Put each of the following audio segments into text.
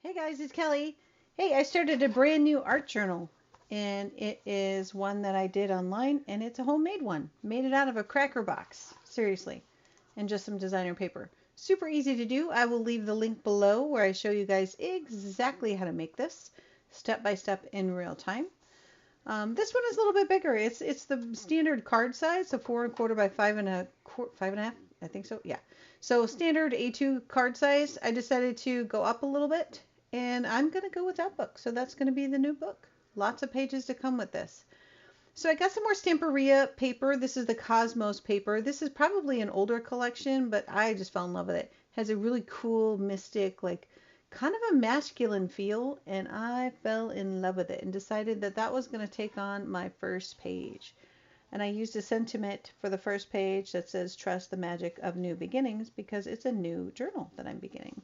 Hey guys, it's Kelly. Hey, I started a brand new art journal, and it is one that I did online, and it's a homemade one. Made it out of a cracker box, seriously, and just some designer paper. Super easy to do. I will leave the link below where I show you guys exactly how to make this step by step in real time. This one is a little bit bigger. It's the standard card size, so 4 1/4 by 5 1/2, I think so. Yeah. So standard A2 card size. I decided to go up a little bit, and I'm gonna go with that book. So that's gonna be the new book. Lots of pages to come with this. So I got some more Stamperia paper. This is the Cosmos paper. This is probably an older collection, but I just fell in love with it. It has a really cool, mystic, like kind of a masculine feel, and I fell in love with it and decided that that was going to take on my first page. And I used a sentiment for the first page that says, "Trust the magic of new beginnings," because it's a new journal that I'm beginning.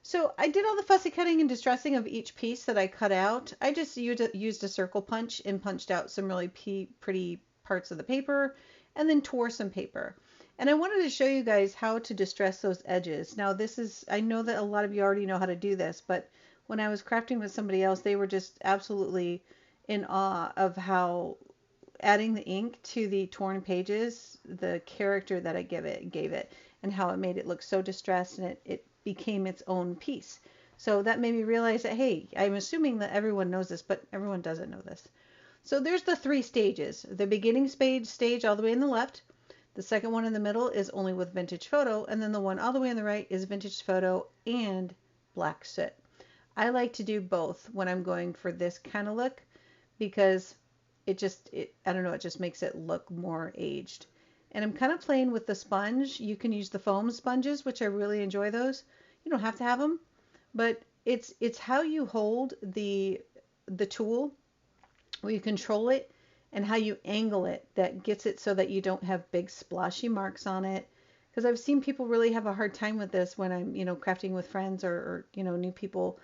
So I did all the fussy cutting and distressing of each piece that I cut out. I just used a circle punch and punched out some really pretty parts of the paper and then tore some paper. And I wanted to show you guys how to distress those edges. Now I know that a lot of you already know how to do this, but when I was crafting with somebody else, they were just absolutely in awe of how adding the ink to the torn pages, the character that I gave it, and how it made it look so distressed, and it became its own piece. So that made me realize that, hey, I'm assuming that everyone knows this, but everyone doesn't know this. So there's the three stages. The beginning stage all the way in the left. The second one in the middle is only with vintage photo, and then the one all the way on the right is vintage photo and black soot. I like to do both when I'm going for this kind of look because I don't know, it just makes it look more aged. And I'm kind of playing with the sponge. You can use the foam sponges, which I really enjoy those. You don't have to have them, but it's how you hold the tool, where you control it, and how you angle it that gets it so that you don't have big splashy marks on it. Because I've seen people really have a hard time with this when I'm, crafting with friends or new people.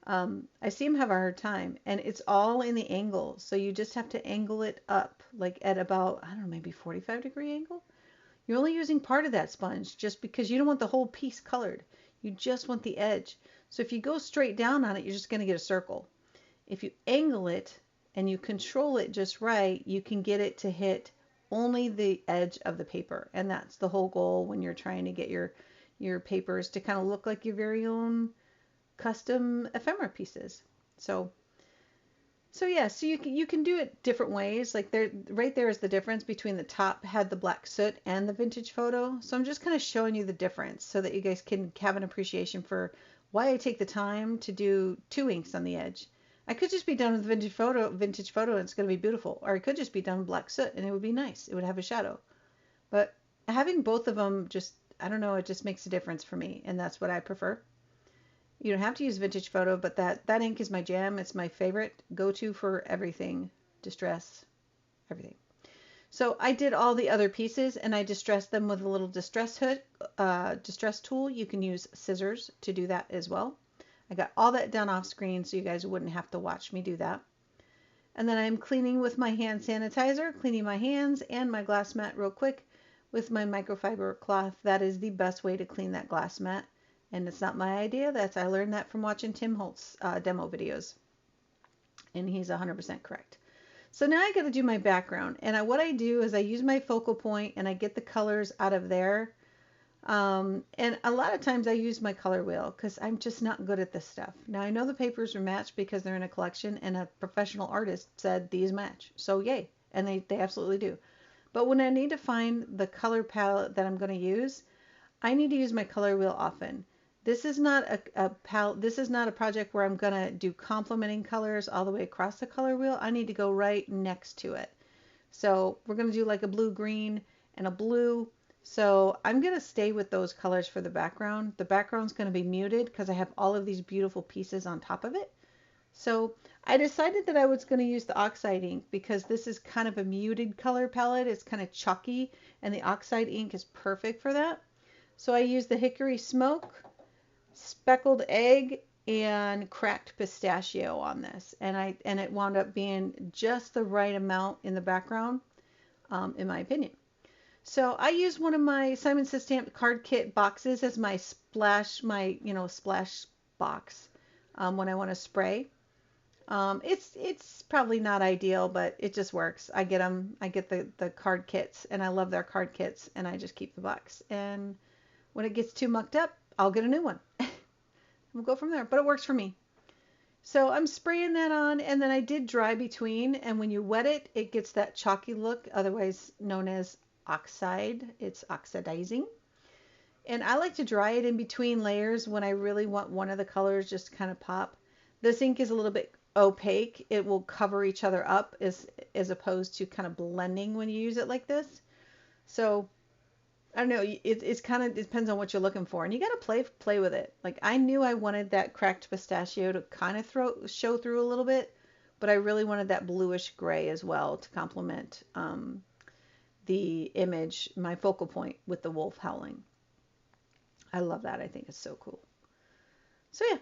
I see them have a hard time, and it's all in the angle. So you just have to angle it up, like at about, I don't know, maybe 45-degree angle. You're only using part of that sponge just because you don't want the whole piece colored. You just want the edge. So if you go straight down on it, you're just going to get a circle. If you angle it and you control it just right, you can get it to hit only the edge of the paper. And that's the whole goal when you're trying to get your papers to kind of look like your very own custom ephemera pieces. So yeah, so you can do it different ways. Like right there is the difference between the top had the black soot and the vintage photo. So I'm just kind of showing you the difference so that you guys can have an appreciation for why I take the time to do two inks on the edge. I could just be done with vintage photo and it's going to be beautiful. Or I could just be done with black soot and it would be nice. It would have a shadow. But having both of them just, I don't know, it just makes a difference for me. And that's what I prefer. You don't have to use vintage photo, but that ink is my jam. It's my favorite go-to for everything, distress, everything. So I did all the other pieces and I distressed them with a little distress tool. You can use scissors to do that as well. I got all that done off screen so you guys wouldn't have to watch me do that. And then I'm cleaning with my hand sanitizer, cleaning my hands and my glass mat real quick with my microfiber cloth. That is the best way to clean that glass mat. And it's not my idea. I learned that from watching Tim Holtz demo videos. And he's 100% correct. So now I got to do my background. And what I do is I use my focal point and I get the colors out of there. And a lot of times I use my color wheel because I'm just not good at this stuff. Now I know the papers are matched because they're in a collection and a professional artist said these match. So yay. And they absolutely do. But when I need to find the color palette that I'm going to use, I need to use my color wheel often. This is not this is not a project where I'm going to do complementing colors all the way across the color wheel. I need to go right next to it. So we're going to do like a blue green and a blue. So I'm going to stay with those colors for the background. The background's going to be muted because I have all of these beautiful pieces on top of it. So I decided that I was going to use the oxide ink because this is kind of a muted color palette. It's kind of chalky and the oxide ink is perfect for that. So I used the hickory smoke, speckled egg, and cracked pistachio on this, and it wound up being just the right amount in the background, in my opinion. So I used one of my Simon Says Stamp card kit boxes as my splash box, when I want to spray. It's probably not ideal, but it just works. I get them. I get the card kits, and I love their card kits, and I just keep the box. And when it gets too mucked up, I'll get a new one. We'll go from there. But it works for me. So I'm spraying that on, and then I did dry between, and when you wet it, it gets that chalky look, otherwise known as oxide. It's oxidizing. And I like to dry it in between layers when I really want one of the colors just to kind of pop. This ink is a little bit opaque. It will cover each other up as opposed to kind of blending when you use it like this. So I don't know. It's kind of, it depends on what you're looking for, and you got to play with it. Like I knew I wanted that cracked pistachio to kind of show through a little bit, but I really wanted that bluish gray as well to complement the image, my focal point with the wolf howling. I love that. I think it's so cool. So yeah,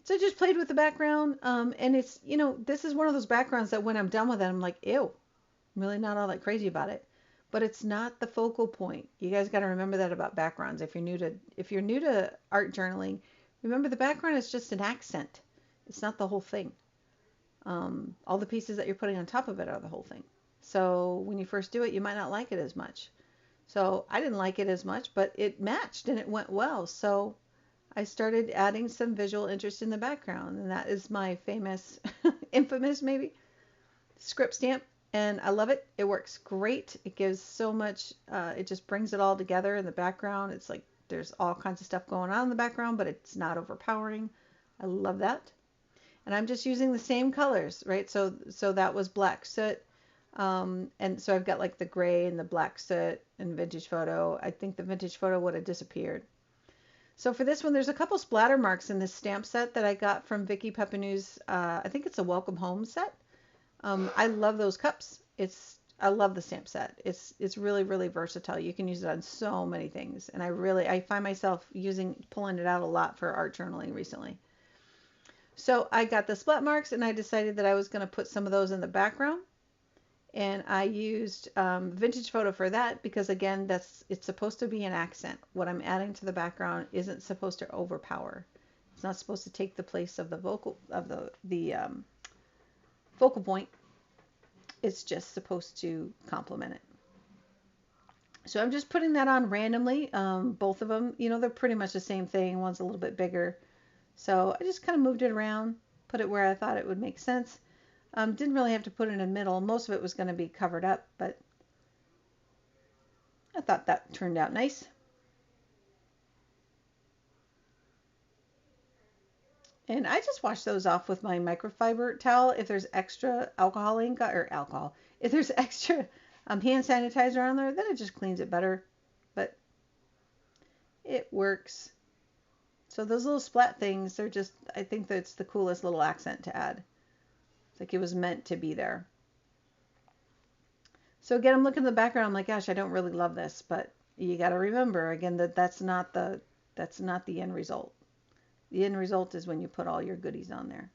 so I just played with the background, and it's, this is one of those backgrounds that when I'm done with it, I'm like, ew, I'm really not all that crazy about it. But it's not the focal point. You guys got to remember that about backgrounds. If you're new to art journaling, remember the background is just an accent. It's not the whole thing. All the pieces that you're putting on top of it are the whole thing. So when you first do it, you might not like it as much. So I didn't like it as much, but it matched and it went well. So I started adding some visual interest in the background, and that is my famous, infamous maybe, script stamp. And I love it. It works great. It gives so much, it just brings it all together in the background. It's like there's all kinds of stuff going on in the background, but it's not overpowering. I love that. And I'm just using the same colors, right? So that was black soot. And so I've got like the gray and the black soot and vintage photo. I think the vintage photo would have disappeared. So for this one, there's a couple splatter marks in this stamp set that I got from Vicky Pepinou's, I think it's a Welcome Home set. I love those cups. I love the stamp set. It's really, really versatile. You can use it on so many things. And I find myself pulling it out a lot for art journaling recently. So I got the splat marks, and I decided that I was going to put some of those in the background. And I used vintage photo for that because, again, it's supposed to be an accent. What I'm adding to the background isn't supposed to overpower. It's not supposed to take the place of the focal point. It's just supposed to complement it. So I'm just putting that on randomly. Both of them, they're pretty much the same thing. One's a little bit bigger. So I just kind of moved it around, put it where I thought it would make sense. Didn't really have to put it in the middle. Most of it was going to be covered up, but I thought that turned out nice. And I just wash those off with my microfiber towel. If there's extra alcohol ink if there's extra hand sanitizer on there, then it just cleans it better. But it works. So those little splat things, I think that's the coolest little accent to add. It's like it was meant to be there. So again, I'm looking at the background. I'm like, gosh, I don't really love this, but you got to remember again that that's not the end result. The end result is when you put all your goodies on there.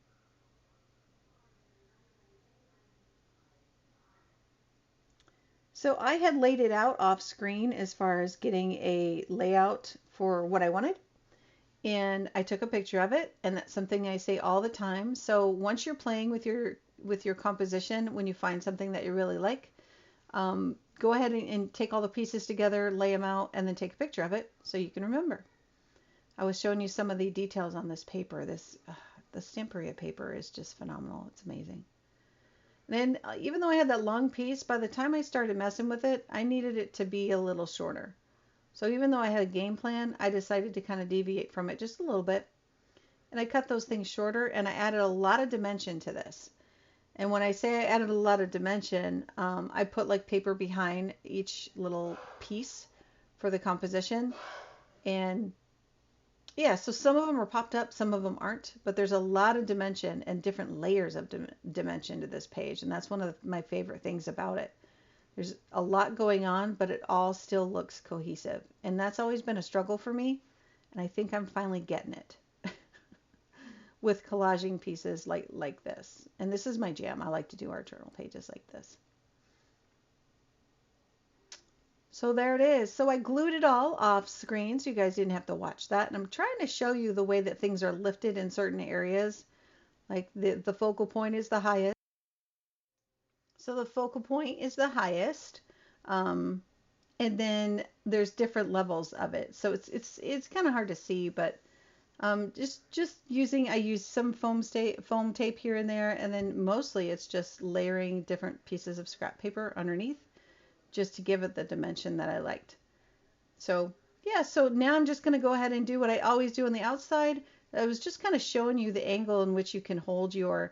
So I had laid it out off screen as far as getting a layout for what I wanted. And I took a picture of it, and that's something I say all the time. So once you're playing with your composition, when you find something that you really like, go ahead and take all the pieces together, lay them out, and then take a picture of it so you can remember. I was showing you some of the details on this paper. The Stamperia paper is just phenomenal. It's amazing. And then even though I had that long piece, by the time I started messing with it, I needed it to be a little shorter. So even though I had a game plan, I decided to kind of deviate from it just a little bit. And I cut those things shorter, and I added a lot of dimension to this. And when I say I added a lot of dimension, I put like paper behind each little piece for the composition. And yeah, so some of them are popped up, some of them aren't, but there's a lot of dimension and different layers of dimension to this page, and that's one of my favorite things about it. There's a lot going on, but it all still looks cohesive, and that's always been a struggle for me, and I think I'm finally getting it with collaging pieces like this. And this is my jam. I like to do art journal pages like this. So there it is. So I glued it all off screen so you guys didn't have to watch that. And I'm trying to show you the way that things are lifted in certain areas. Like the focal point is the highest. So the focal point is the highest. Um, and then there's different levels of it. So it's kind of hard to see, but just using, I use some foam tape here and there, and then mostly it's just layering different pieces of scrap paper underneath just to give it the dimension that I liked. So yeah, so now I'm just going to go ahead and do what I always do on the outside. I was just kind of showing you the angle in which you can hold your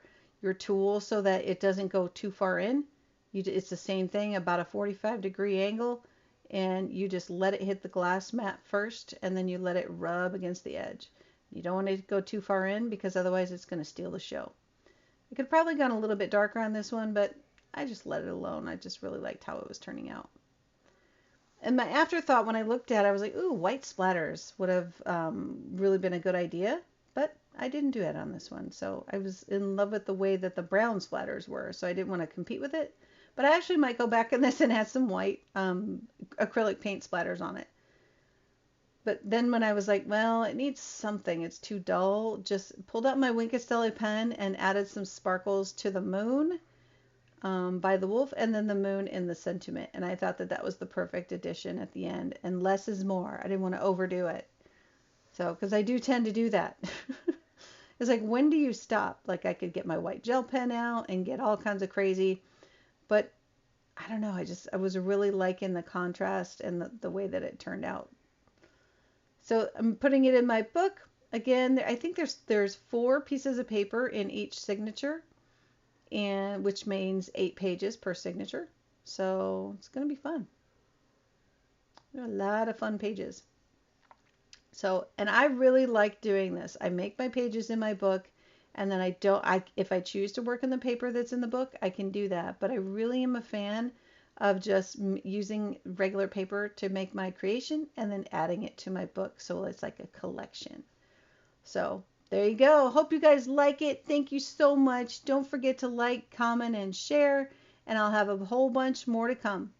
tool so that it doesn't go too far in. It's the same thing, about a 45-degree angle, and you just let it hit the glass mat first, and then you let it rub against the edge. You don't want it to go too far in because otherwise it's going to steal the show. I could probably gone a little bit darker on this one, but I just let it alone. I just really liked how it was turning out. And my afterthought when I looked at it, I was like, ooh, white splatters would have really been a good idea, but I didn't do that on this one. So I was in love with the way that the brown splatters were, so I didn't want to compete with it. But I actually might go back in this and add some white acrylic paint splatters on it. But then when I was like, well, it needs something, it's too dull, just pulled out my Wink Castelli pen and added some sparkles to the moon by the wolf, and then the moon in the sentiment. And I thought that that was the perfect addition at the end. And less is more. I didn't want to overdo it. So, because I do tend to do that. It's like, when do you stop? Like, I could get my white gel pen out and get all kinds of crazy. But I don't know. I was really liking the contrast and the way that it turned out. So I'm putting it in my book. Again, I think there's 4 pieces of paper in each signature, and which means 8 pages per signature. So it's going to be fun. There are a lot of fun pages. So, and I really like doing this. I make my pages in my book, and then if I choose to work in the paper that's in the book, I can do that. But I really am a fan of just using regular paper to make my creation and then adding it to my book. So it's like a collection. So there you go. Hope you guys like it. Thank you so much. Don't forget to like, comment, and share, and I'll have a whole bunch more to come.